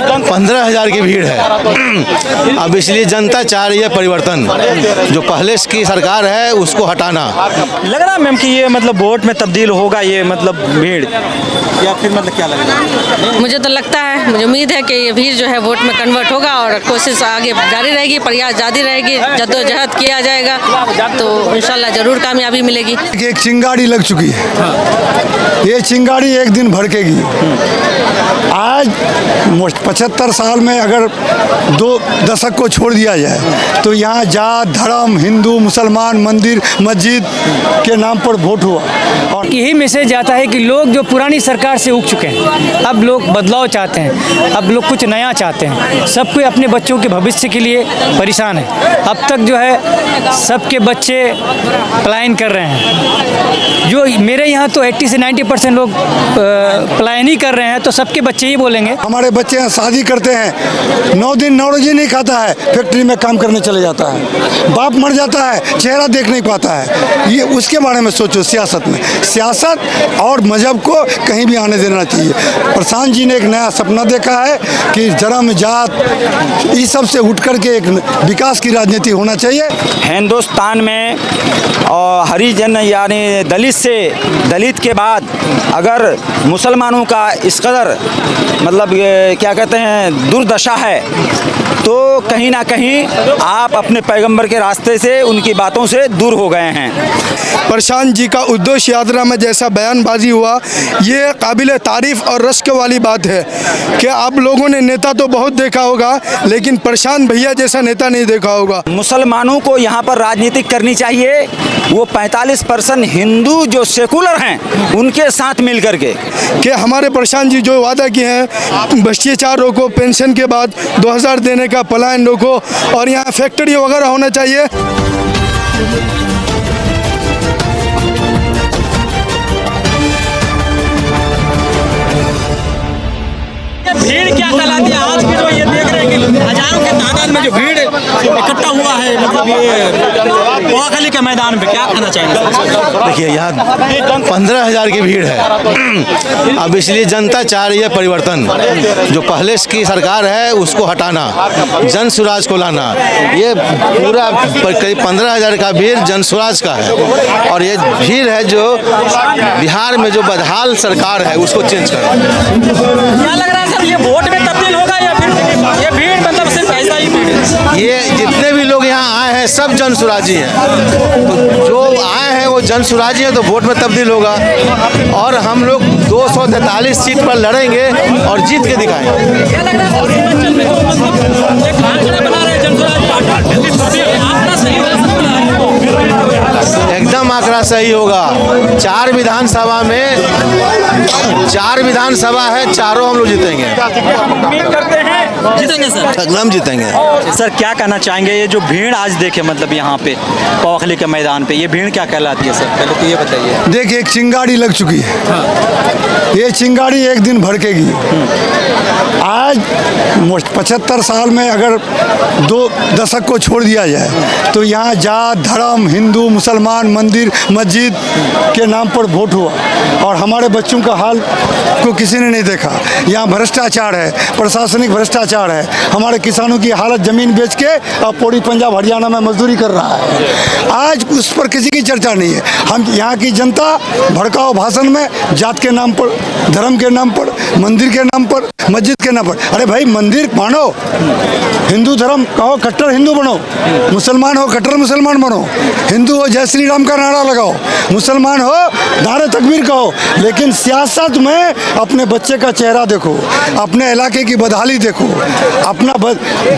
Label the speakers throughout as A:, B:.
A: 15,000 की भीड़ है। अब इसलिए जनता चाह रही है परिवर्तन, जो पहले की सरकार है उसको हटाना।
B: लग रहा है मैम कि ये मतलब वोट में तब्दील होगा ये मतलब भीड़, या फिर मतलब क्या लग रहा है?
C: मुझे तो लगता है, मुझे उम्मीद है कि ये भीड़ जो है वोट में कन्वर्ट होगा और कोशिश आगे जारी रहेगी, प्रयास जारी रहेगी, जद्दोजहद किया जाएगा तो इंशाल्लाह जरूर कामयाबी मिलेगी।
D: एक चिंगारी लग चुकी है, ये चिंगारी एक दिन भड़केगी। आज 75 साल में अगर 2 दशक को छोड़ दिया जाए तो यहाँ जात धर्म, हिंदू मुसलमान, मंदिर मस्जिद के नाम पर वोट हुआ। और
E: यही मैसेज जाता है कि लोग जो पुरानी सरकार से उग चुके हैं, अब लोग बदलाव चाहते हैं, अब लोग कुछ नया चाहते हैं। सब कोई अपने बच्चों के भविष्य के लिए परेशान है। अब तक जो है सबके बच्चे पलायन कर रहे हैं। जो मेरे यहाँ तो 80 से 90% लोग पलायन ही कर रहे हैं, तो सबके बच्चे ही बोलेंगे।
D: हमारे बच्चे यहाँ शादी करते हैं, 9 दिन 9 रोजी नहीं खाता है, फैक्ट्री में काम करने चले जाता है, बाप मर जाता है, चेहरा देख नहीं पाता है। ये उसके बारे में सोचो। सियासत में, सियासत और मजहब को कहीं भी आने देना चाहिए। प्रशांत जी ने एक नया सपना देखा है कि धर्म जात इस सब से उठ करके एक विकास की राजनीति होना चाहिए।
B: हिंदुस्तान में और हरिजन यानी दलित के बाद अगर मुसलमानों का इस कदर मतलब क्या कहते हैं दुर्दशा है, तो कहीं ना कहीं आप अपने पैगंबर के रास्ते से, उनकी बातों से दूर हो गए हैं।
F: प्रशांत जी का उद्देश यात्रा में जैसा बयानबाजी हुआ, ये काबिल तारीफ़ और रश्क वाली बात है कि आप लोगों ने नेता तो बहुत देखा होगा, लेकिन प्रशांत भैया जैसा नेता नहीं देखा होगा।
B: मुसलमानों को यहाँ पर राजनीति करनी चाहिए, वो 45% हिंदू जो सेकुलर हैं उनके साथ मिल करके।
F: कि हमारे प्रशांत जी जो वादा किए हैं, भ्रष्टाचार रोको, पेंशन के बाद 2000 देने का पलायन रोको, और यहाँ फैक्ट्री वगैरह होना चाहिए।
B: भीड़ क्या कहलाती है आज की, जो ये देख रहे हैं कि हजारों के तादाद में जो भीड़ इकट्ठा हुआ है, मतलब ये पोखली के मैदान में, क्या कहना चाहेंगे?
A: देखिए यहाँ 15,000 की भीड़ है। अब इसलिए जनता चाह रही है परिवर्तन, जो पहले की सरकार है उसको हटाना, जन स्वराज को लाना। ये पूरा करीब 15,000 का भीड़ जन स्वराज का है, और ये भीड़ है जो बिहार में जो बदहाल सरकार है उसको चेंज करना।
B: क्या लग रहा है सर, ये वोट में तब्दील होगा या फिर ये भीड़ मतलब सिर्फ ऐसा ही भीड़ है?
A: ये जितने भी लोग यहाँ आए हैं सब जन स्वराजी हैं, तो जो आए हैं वो जन स्वराजी हैं, तो वोट में तब्दील होगा। और हम लोग 243 सीट पर लड़ेंगे और जीत के दिखाएंगे।
B: क्या लग रहा है
A: एकदम आंकड़ा सही होगा। 4 विधानसभा में 4 विधानसभा है, चारों हम लोग जीतेंगे।
B: उम्मीद करते हैं जीतेंगे सर,
A: एकदम जीतेंगे।
B: सर क्या कहना चाहेंगे, ये जो भीड़ आज देखे मतलब यहाँ पे पोखली के मैदान पे, ये भीड़ क्या कहलाती है सर, पहले तो ये बताइए।
D: देखिए एक चिंगारी लग चुकी है, ये चिंगारी एक दिन भड़केगी। आज 75 साल में अगर 2 दशक को छोड़ दिया जाए तो यहाँ जात धर्म, हिंदू मुसलमान, मंदिर मस्जिद के नाम पर वोट हुआ। और हमारे बच्चों का हाल को किसी ने नहीं देखा। यहाँ भ्रष्टाचार है, प्रशासनिक भ्रष्टाचार है। हमारे किसानों की हालत ज़मीन बेच के अब पूरी पंजाब हरियाणा में मजदूरी कर रहा है। आज उस पर किसी की चर्चा नहीं है। हम यहाँ की जनता भड़काऊ भाषण में जात के नाम पर, धर्म के नाम पर, मंदिर के नाम पर, मस्जिद के नाम पर, अरे भाई मंदिर मानो, हिंदू धर्म कहो कट्टर हिंदू बनो, मुसलमान हो कट्टर मुसलमान बनो, हिंदू हो जय श्री राम का नारा लगाओ, मुसलमान हो नारे तकबीर कहो, लेकिन सियासत में अपने बच्चे का चेहरा देखो, अपने इलाके की बदहाली देखो, अपना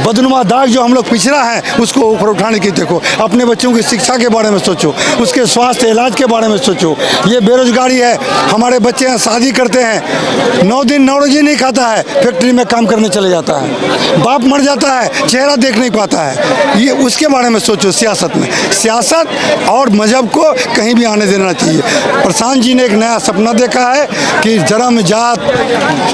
D: बदनुमा दाग जो हम लोग पिछड़ा है उसको ऊपर उठाने की देखो, अपने बच्चों की शिक्षा के बारे में सोचो, उसके स्वास्थ्य इलाज के बारे में सोचो। ये बेरोजगारी है, हमारे बच्चे यहाँ शादी करते हैं, 9 दिन 9 रोजी नहीं खाता है, फैक्ट्री में काम करने चले जाता है, बाप मर जाता है, चेहरा देख नहीं पाता है। ये उसके बारे में सोचो। सियासत में, सियासत और मजहब को कहीं भी आने देना चाहिए। प्रशांत जी ने एक नया सपना देखा है कि धर्म जात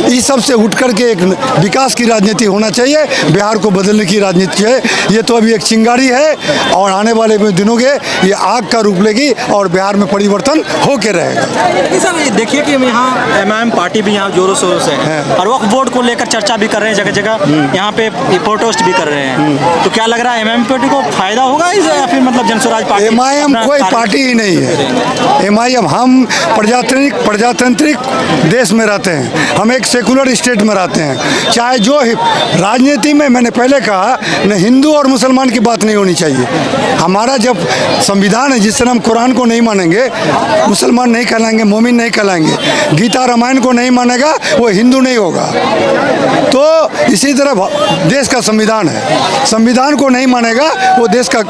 D: इस सब से उठ करके एक विकास की राजनीति राजनीति होना चाहिए, बिहार को बदलने की राजनीति है। ये तो अभी एक चिंगारी है और आने वाले दिनों के ये आग का रूप लेगी और बिहार में परिवर्तन होके रहेगा।
G: लेकिन सर ये देखिए कि यहाँ एमआईएम पार्टी भी यहाँ जोरों शोरों से है और वक्फ बोर्ड को लेकर चर्चा भी कर रहे हैं, जगह जगह यहाँ पे प्रोटेस्ट भी कर रहे हैं। तो क्या लग रहा है एमआईएम पार्टी को फायदा होगा या फिर मतलब जनस्वराज पार्टी?
D: एमआईएम कोई पार्टी ही नहीं है। एमआईएम, हम प्रजातांत्रिक देश में रहते हैं, हम एक सेकुलर स्टेट में रहते हैं। चाहे जो राजनीति में, मैंने पहले कहा न हिंदू और मुसलमान की बात नहीं होनी चाहिए। हमारा जब संविधान है, जिस तरह हम कुरान को नहीं मानेंगे, मुसलमान नहीं कहलाएंगे, मोमिन नहीं कहलाएंगे, गीता रामायण को नहीं मानेगा वो हिंदू नहीं होगा। तो इसी तरह देश का संविधान है, संविधान को नहीं मानेगा वो देश का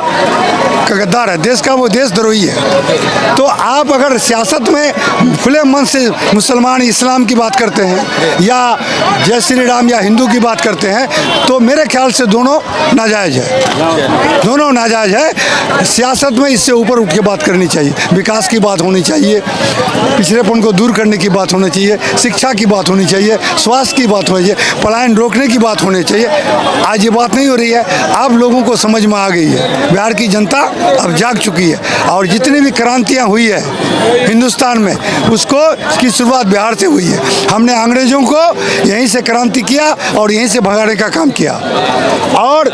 D: गद्दार है, देश का वो देशद्रोही है। तो आप अगर सियासत में खुले मन से मुसलमान इस्लाम की बात करते हैं या जय श्री राम या हिंदू की बात करते हैं तो मेरे ख्याल से दोनों नाजायज़ है, दोनों नाजायज़ है। सियासत में इससे ऊपर उठ के बात करनी चाहिए, विकास की बात होनी चाहिए, पिछड़ेपन को दूर करने की बात होनी चाहिए, शिक्षा की बात होनी चाहिए, स्वास्थ्य की बात होनी चाहिए, पलायन रोकने की बात होनी चाहिए। आज ये बात नहीं हो रही है। अब लोगों को समझ में आ गई है, बिहार की जनता अब जाग चुकी है और जितनी भी क्रांतियाँ हुई है हिंदुस्तान में उसको की शुरुआत बिहार से हुई है। हमने अंग्रेज़ों को यहीं से क्रांति किया और यहीं से भगाने का काम किया। और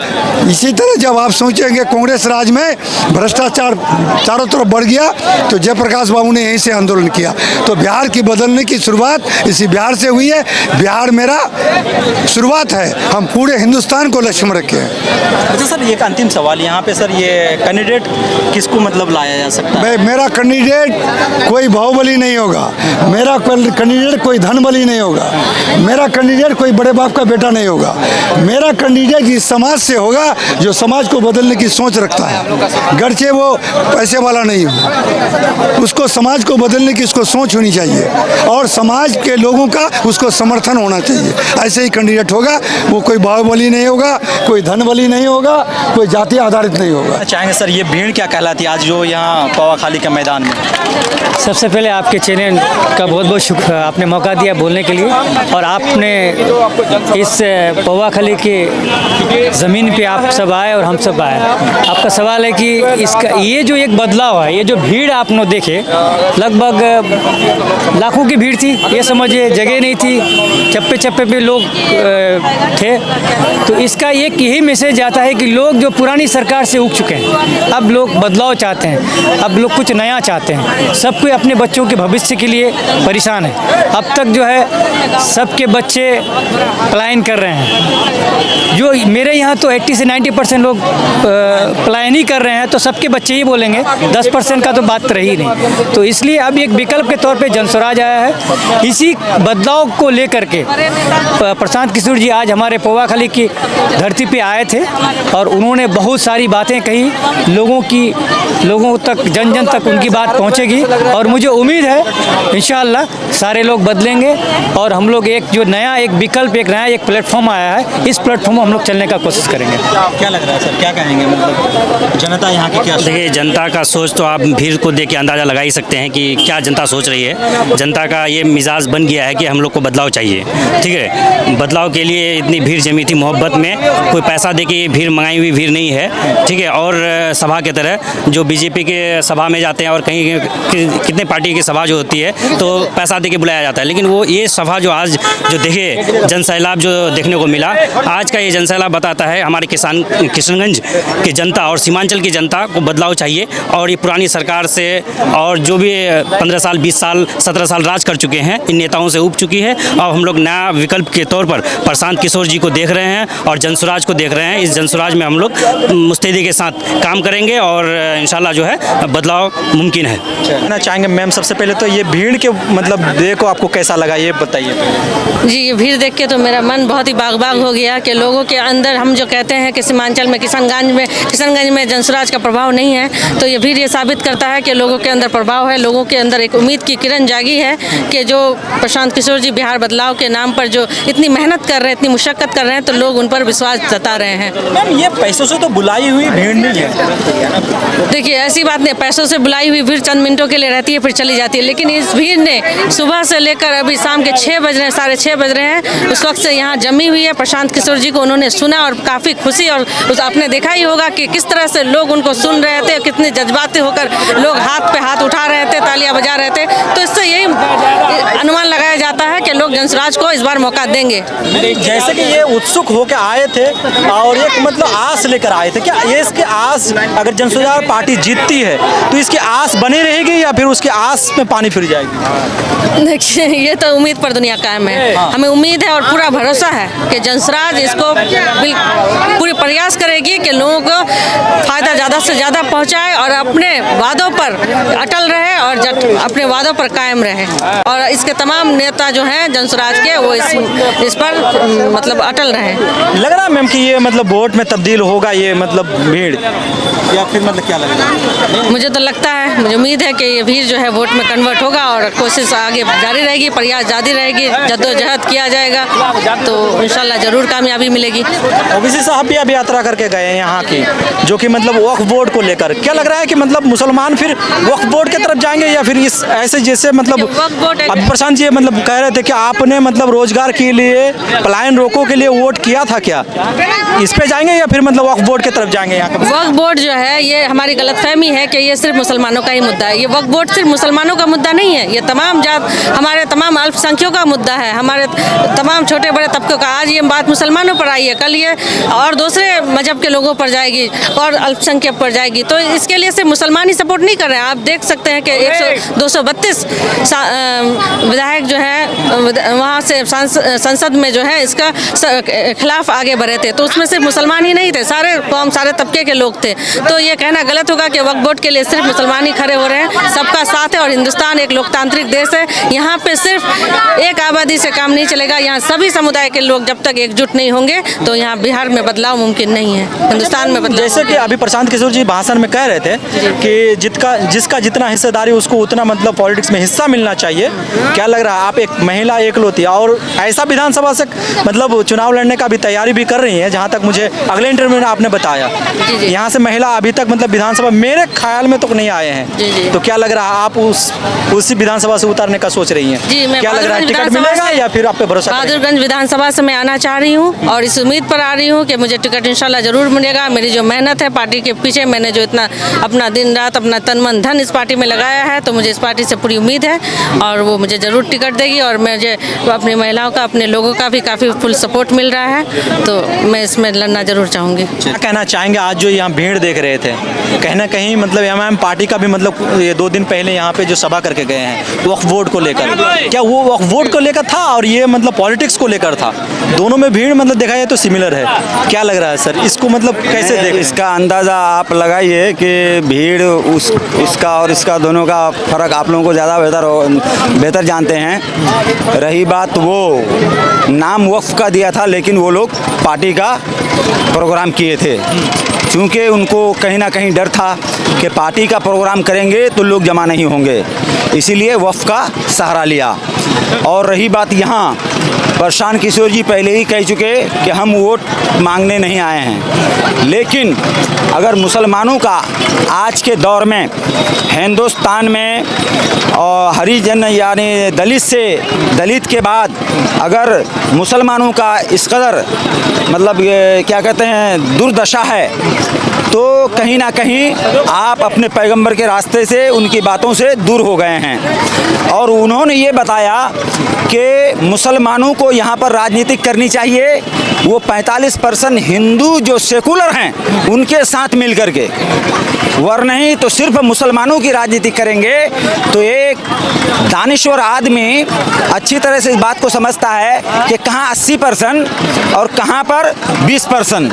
D: इसी तरह जब आप सोचेंगे कांग्रेस राज में भ्रष्टाचार चारों तरफ बढ़ गया तो जयप्रकाश बाबू ने यहीं से आंदोलन किया। तो बिहार की बदलने की शुरुआत इसी बिहार से हुई है। बिहार मेरा शुरुआत है, हम पूरे हिंदुस्तान को लक्ष्य में रखे हैं।
G: अच्छा सर, एक अंतिम सवाल यहाँ पे सर, ये कैंडिडेट किसको मतलब लाया जा सकता है?
D: मेरा कैंडिडेट कोई बाहुबली नहीं होगा, मेरा कैंडिडेट कोई धनबली नहीं होगा, मेरा कैंडिडेट कोई बड़े बाप का बेटा नहीं होगा। मेरा कैंडिडेट इस समाज से होगा जो समाज को बदलने की सोच रखता है, गरचे वो पैसे वाला नहीं हो, उसको समाज को बदलने की उसको सोच होनी चाहिए और समाज के लोगों का उसको समर्थन होना चाहिए। ऐसे ही कैंडिडेट होगा, वो कोई बाहुबली नहीं होगा, कोई धनबली नहीं होगा, कोई जाति आधारित नहीं होगा।
G: चाहेंगे सर ये भीड़ क्या कहलाती है आज जो यहाँ पवाखाली के मैदान में?
E: सबसे पहले आपके चैनल का बहुत बहुत शुक्र, आपने मौका दिया बोलने के लिए और आपने इस पवाखाली के ज़मीन पे आप सब आए और हम सब आए। आपका सवाल है कि इसका ये जो एक बदलाव है, ये जो भीड़ आपने देखे, लगभग लाखों की भीड़ थी, ये समझिए जगह नहीं थी, चप्पे चप्पे पे लोग थे। तो इसका एक यही मैसेज आता है कि लोग जो पुरानी सरकार से उग चुके हैं, अब लोग बदलाव चाहते हैं, अब लोग कुछ नया चाहते हैं। सब कोई अपने बच्चों के भविष्य के लिए परेशान है। अब तक जो है सबके बच्चे पलायन कर रहे हैं। जो मेरे यहाँ तो 80 से 90% लोग पलायन ही कर रहे हैं, तो सबके बच्चे ही बोलेंगे, 10% का तो बात रही नहीं। तो इसलिए अब एक विकल्प के तौर पे जनस्वराज आया है। इसी बदलाव को लेकर के प्रशांत किशोर जी आज हमारे पवाखाली की धरती पे आए थे और उन्होंने बहुत सारी बातें कही, लोगों तक, जन जन तक उनकी बात पहुंचेगी और मुझे उम्मीद है इंशाअल्लाह सारे लोग बदलेंगे और हम लोग एक जो नया एक विकल्प, एक नया एक प्लेटफॉर्म आया है, इस प्लेटफॉर्म में हम लोग चलने का कोशिश करेंगे।
G: क्या लग रहा है सर, क्या कहेंगे मतलब जनता यहाँ की क्या?
H: देखिए जनता का सोच तो आप भीड़ को देख के अंदाज़ा लगा ही सकते हैं कि क्या जनता सोच रही है। जनता का ये मिजाज बन गया है कि हम लोग को बदलाव चाहिए, ठीक है। बदलाव के लिए इतनी भीड़ जमी थी मोहब्बत में, कोई पैसा दे के ये भीड़ मंगाई हुई भीड़ नहीं है, ठीक है। और सभा के तरह जो बीजेपी के सभा में जाते हैं और कहीं कितने पार्टी की सभा जो होती है तो पैसा दे के बुलाया जाता है, लेकिन वो ये सभा जो आज जो देखे जनसैलाब जो देखने को मिला, आज का ये जनसैलाब बताता है हमारे किशनगंज की जनता और सीमांचल की जनता को बदलाव चाहिए। और ये पुरानी सरकार से और जो भी 15 साल 20 साल 17 साल राज कर चुके हैं, इन नेताओं से उब चुकी है। अब हम लोग नया विकल्प के तौर पर प्रशांत किशोर जी को देख रहे हैं और जनस्वराज को देख रहे हैं। इस जनस्वराज में हम लोग मुस्तैदी के साथ काम करेंगे और इंशाल्लाह जो है बदलाव मुमकिन है।
G: कहना चाहेंगे मैम, सबसे पहले तो ये भीड़ के मतलब देखो आपको कैसा लगा ये बताइए।
C: जी, ये भीड़ देख के तो मेरा मन बहुत ही बाग बाग हो गया कि लोगों के अंदर, हम जो कहते हैं कि सीमांचल में किशनगंज में जनस्वराज का प्रभाव नहीं है, तो ये भीड़ ये साबित करता है कि लोगों के अंदर प्रभाव है, लोगों के अंदर एक उम्मीद की किरण जागी है कि जो प्रशांत किशोर जी बिहार बदलाव के नाम पर जो इतनी मेहनत कर रहे हैं, इतनी मुशक्कत कर रहे हैं, तो लोग उन पर विश्वास जता रहे हैं।
G: मैम ये पैसों से तो बुलाई हुई भीड़ नहीं है।
C: देखिए ऐसी बात नहीं, पैसों से बुलाई हुई भीड़ चंद मिनटों के लिए रहती है फिर चली जाती है, लेकिन इस भीड़ ने सुबह से लेकर अभी शाम के 6 बज रहे हैं, 6:30 बज रहे हैं, उस वक्त से यहाँ जमी हुई है। प्रशांत किशोर किशोर जी को उन्होंने सुना और काफ़ी खुशी, और उस आपने देखा ही होगा कि किस तरह से लोग उनको सुन रहे थे, कितने जज्बाती होकर लोग हाथ पे हाथ उठा रहे थे, तालियां बजा रहे थे। तो इससे यही अनुमान लगाया जाता है कि लोग जनसुराज को इस बार मौका देंगे।
G: जैसे कि ये उत्सुक होकर आए थे और एक मतलब आस लेकर आए थे, क्या ये इसकी आस, अगर जनसुराज पार्टी जीतती है तो इसकी आस बनी रहेगी या फिर उसकी आस में पानी फिर जाएगी?
C: देखिए, ये तो उम्मीद पर दुनिया कायम है। हमें उम्मीद है और पूरा भरोसा है कि जनसुराज इसको पूरी प्रयास करेगी कि लोगों को फायदा ज़्यादा से ज़्यादा पहुंचाए और अपने वादों पर अटल रहे और अपने वादों पर कायम रहे। और इसके तमाम नेता जो हैं जनसुराज के, वो इस पर मतलब अटल रहे।
G: लग रहा है मैम कि ये मतलब वोट में तब्दील होगा ये मतलब भीड़, या फिर मतलब क्या लग रहा है?
C: मुझे तो लगता है, मुझे उम्मीद है कि ये भीड़ जो है वोट में कन्वर्ट होगा और कोशिश आगे जारी रहेगी, प्रयास जारी रहेगी, जद्दोजहद किया जाएगा तो इंशाल्लाह ज़रूर कामयाबी मिलेगी।
G: ओबीसी साहब भी अब यात्रा करके गए हैं यहाँ की, जो कि मतलब वक्फ बोर्ड को लेकर क्या लग रहा है कि मतलब मुसलमान फिर वक्फ बोर्ड की तरफ जाएंगे या फिर इस ऐसे जैसे मतलब अब प्रशांत जी मतलब कह रहे थे कि आपने मतलब रोजगार के लिए, पलायन रोको के लिए वोट किया था, क्या इस पे जाएंगे या फिर मतलब वक्फ बोर्ड की तरफ जाएंगे? यहाँ
C: वक्फ बोर्ड जो है ये हमारी गलतफहमी है कि ये सिर्फ मुसलमानों का ही मुद्दा है। ये वक्फ बोर्ड सिर्फ मुसलमानों का मुद्दा नहीं है, ये तमाम जात, हमारे तमाम अल्पसंख्यकों का मुद्दा है, हमारे तमाम छोटे बड़े तबकों का। आज ये बात मुसलमानों पर आई है, कल ये और दूसरे मजहब के लोगों पर जाएगी और अल्पसंख्यक पर जाएगी। तो इसके लिए सिर्फ मुसलमान ही सपोर्ट नहीं कर रहे हैं। आप देख सकते हैं कि 232 विधायक जो है वहाँ से संसद में जो है इसका खिलाफ आगे बढ़े थे, तो उसमें सिर्फ मुसलमान ही नहीं थे, सारे कौम, सारे तबके के लोग थे। तो ये कहना गलत होगा कि वक्फ बोर्ड के लिए सिर्फ मुसलमान ही खड़े हो रहे हैं। सबका साथ है और हिंदुस्तान एक लोकतांत्रिक देश है। यहाँ पे सिर्फ एक आबादी से काम नहीं चलेगा, यहाँ सभी समुदाय के लोग जब तक एकजुट नहीं होंगे तो यहाँ बिहार में बदलाव मुमकिन नहीं है, हिंदुस्तान में बदलाव।
G: जैसे कि अभी प्रशांत किशोर जी भाषण में कह रहे थे कि जिसका जितना हिस्सेदारी उसको उतना मतलब पॉलिटिक्स में हिस्सा मिलना चाहिए। क्या लग रहा है, आप एक महिला एकलौती और ऐसा विधानसभा से मतलब चुनाव लड़ने का भी तैयारी भी कर रही है, जहाँ तक मुझे अगले इंटरव्यू में आपने बताया, यहाँ से महिला अभी तक मतलब विधानसभा मेरे ख्याल में तो नहीं आए हैं। तो क्या लग रहा है, आप उसी विधानसभा से उतारने का सोच रही हैं?
C: जी, मैं
G: क्या लग रहा है, टिकट मिलेगा या फिर आप पे भरोसा?
C: बहादुरगंज विधानसभा से मैं आना चाह रही हूँ और इस उम्मीद पर आ रही हूँ कि मुझे टिकट इंशाल्लाह जरूर मिलेगा। मेरी जो मेहनत है पार्टी के पीछे, मैंने जो इतना अपना दिन रात अपना तन मन धन इस पार्टी में लगाया है, तो मुझे इस पार्टी से पूरी उम्मीद है और वो मुझे ज़रूर टिकट देगी। और मुझे अपनी महिलाओं का, अपने लोगों का भी काफ़ी फुल सपोर्ट मिल रहा है, तो मैं इसमें लड़ना जरूर चाहूँगी।
G: क्या कहना चाहेंगे, आज जो यहाँ भीड़ देख रहे थे, कहीं ना कहीं मतलब एमआईएम पार्टी का भी मतलब ये 2 दिन पहले यहाँ पे जो सभा करके गए हैं वक्फ बोर्ड को लेकर, क्या वो वक्फ बोर्ड को लेकर था और ये मतलब पॉलिटिक्स को लेकर था? दोनों में भीड़ मतलब देखा जाए तो सिमिलर है। क्या लग रहा है सर, इसको मतलब कैसे देख?
B: इसका अंदाज़ा आप लगाइए कि भीड़ इसका और इसका दोनों का फ़र्क आप लोगों को ज़्यादा बेहतर जानते हैं। रही बात, वो नाम वक्फ का दिया था लेकिन वो लोग पार्टी का प्रोग्राम किए थे, क्योंकि उनको कहीं ना कहीं डर था कि पार्टी का प्रोग्राम करेंगे तो लोग जमा नहीं होंगे, इसीलिए वक्फ का सहारा लिया। और रही बात यहाँ, प्रशांत किशोर जी पहले ही कह चुके कि हम वोट मांगने नहीं आए हैं, लेकिन अगर मुसलमानों का आज के दौर में हिंदुस्तान में और हरिजन यानी दलित के बाद अगर मुसलमानों का इस कदर मतलब क्या कहते हैं दुर्दशा है, तो कहीं ना कहीं आप अपने पैगंबर के रास्ते से, उनकी बातों से दूर हो गए हैं। और उन्होंने ये बताया कि मुसलमानों को यहाँ पर राजनीति करनी चाहिए, वो 45% हिंदू जो सेकुलर हैं उनके साथ मिल करके, वरना नहीं तो सिर्फ मुसलमानों की राजनीति करेंगे। तो एक दानिश्वर आदमी अच्छी तरह से इस बात को समझता है कि कहाँ 80% और कहाँ पर 20%,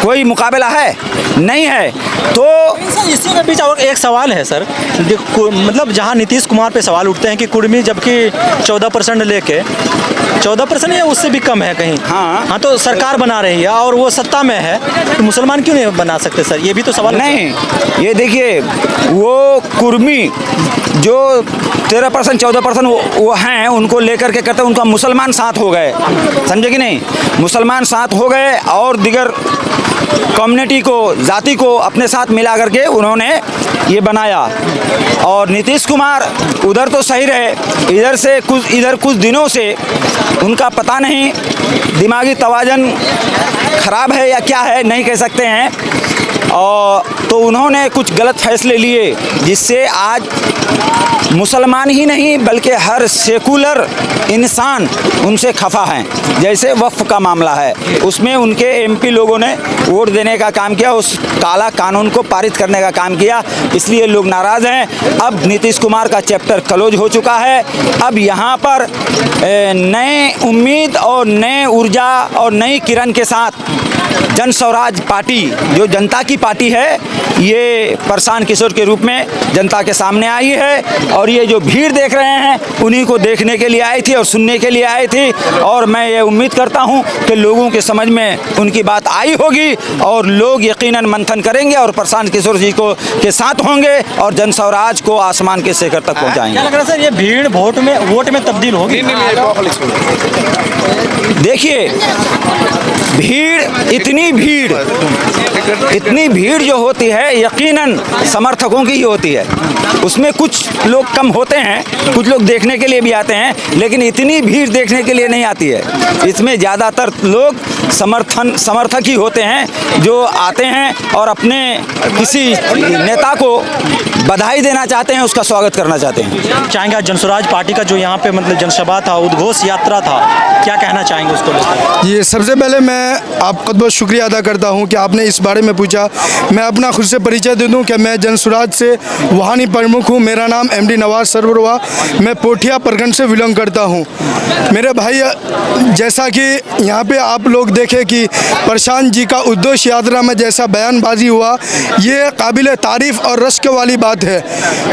B: कोई मुकाबला है नहीं है। तो
G: इसी के बीच और एक सवाल है सर, मतलब जहाँ नीतीश कुमार पे सवाल उठते हैं कि कुर्मी जबकि 14% लेके 14% या उससे भी कम है कहीं, हाँ तो सरकार बना रही है और वो सत्ता में है, तो मुसलमान क्यों नहीं बना सकते सर? ये भी तो सवाल
B: नहीं। ये देखिए, वो कुर्मी जो 13% 14% वो हैं, उनको लेकर के करते, उनका मुसलमान साथ हो गए, समझे कि नहीं? मुसलमान साथ हो गए और दिगर कम्युनिटी को, जाति को अपने साथ मिला करके उन्होंने ये बनाया। और नीतीश कुमार उधर तो सही रहे, इधर कुछ दिनों से उनका पता नहीं दिमागी तवाज़ुन ख़राब है या क्या है, नहीं कह सकते हैं। और तो उन्होंने कुछ गलत फैसले लिए जिससे आज मुसलमान ही नहीं बल्कि हर सेकुलर इंसान उनसे खफा हैं। जैसे वक्फ का मामला है, उसमें उनके एमपी लोगों ने वोट देने का काम किया, उस काला कानून को पारित करने का काम किया, इसलिए लोग नाराज़ हैं। अब नीतीश कुमार का चैप्टर क्लोज हो चुका है। अब यहाँ पर नए उम्मीद और नए ऊर्जा और नई किरण के साथ जन स्वराज पार्टी, जो जनता की पार्टी है, ये प्रशांत किशोर के रूप में जनता के सामने आई है। और ये जो भीड़ देख रहे हैं, उन्हीं को देखने के लिए आई थी और सुनने के लिए आई थी। और मैं ये उम्मीद करता हूँ कि लोगों के समझ में उनकी बात आई होगी और लोग यकीनन मंथन करेंगे और प्रशांत किशोर जी को के साथ होंगे और जन स्वराज को आसमान के शिखर तक पहुँचाएंगे।
G: क्या लग रहा है सर, ये भीड़ वोट में तब्दील होगी?
B: देखिए, इतनी भीड़ जो होती है यकीनन समर्थकों की ही होती है। उसमें कुछ लोग कम होते हैं, कुछ लोग देखने के लिए भी आते हैं, लेकिन इतनी भीड़ देखने के लिए नहीं आती है। इसमें ज़्यादातर लोग समर्थक ही होते हैं जो आते हैं और अपने किसी नेता को बधाई देना चाहते हैं, उसका स्वागत करना चाहते हैं।
G: चाहेंगे जन स्वराज पार्टी का जो यहाँ पे मतलब जनसभा था, उद्घोष यात्रा था, क्या कहना चाहेंगे उसको लेकर?
F: ये सबसे पहले मैं आपका बहुत शुक्रिया अदा करता हूं कि आपने इस बारे में पूछा। मैं अपना खुद से परिचय दे दूं कि मैं जन स्वराज से वहानी प्रमुख हूं। मेरा नाम MD नवाज सरवर हुआ। मैं पोठिया प्रखंड से बिलोंग करता हूं। मेरे भाई, जैसा कि यहाँ पे आप लोग देखें कि प्रशांत जी का उद्घोष यात्रा में जैसा बयानबाजी हुआ, ये काबिल तारीफ़ और रश्क वाली बात है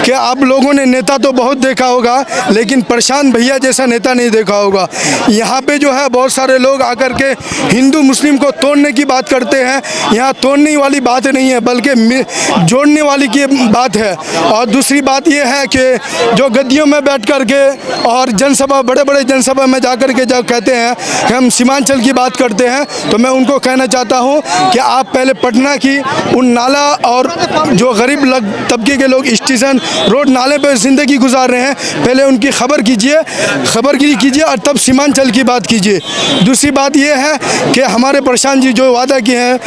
F: कि आप लोगों ने नेता तो बहुत देखा होगा, लेकिन प्रशांत भैया जैसा नेता नहीं देखा होगा। यहाँ पे जो है बहुत सारे लोग आकर के हिंदू मुस्लिम को तोड़ने की बात करते हैं। यहाँ तोड़ने वाली बात नहीं है, बल्कि जोड़ने वाली की बात है। और दूसरी बात यह है कि जो गद्दियों में बैठ कर के और जनसभा, बड़े बड़े जनसभा में जा कर के जब कहते हैं कि हम सीमांचल की बात करते हैं, तो मैं उनको कहना चाहता हूँ कि आप पहले पटना की उन नाला और जो गरीब तबके के लोग स्टेशन रोड नाले पर ज़िंदगी गुजार रहे हैं, पहले उनकी खबर कीजिए और तब सीमांचल की बात कीजिए। दूसरी बात यह है कि हमारे प्रशांत जी जो वादा किए हैं,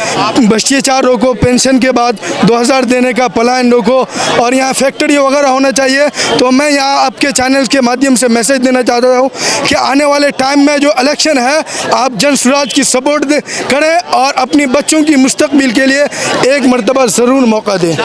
F: भ्रष्टाचार रोको, पेंशन के बाद 2000 देने का पलायन रोको और यहाँ फैक्ट्री वगैरह होना चाहिए। तो मैं यहाँ आपके चैनल के माध्यम से मैसेज देना चाहता हूँ कि आने वाले टाइम में जो इलेक्शन है, आप जन स्वराज की सपोर्ट करें और अपनी बच्चों की मुस्तकबिल के लिए एक मरतबा ज़रूर मौका दें।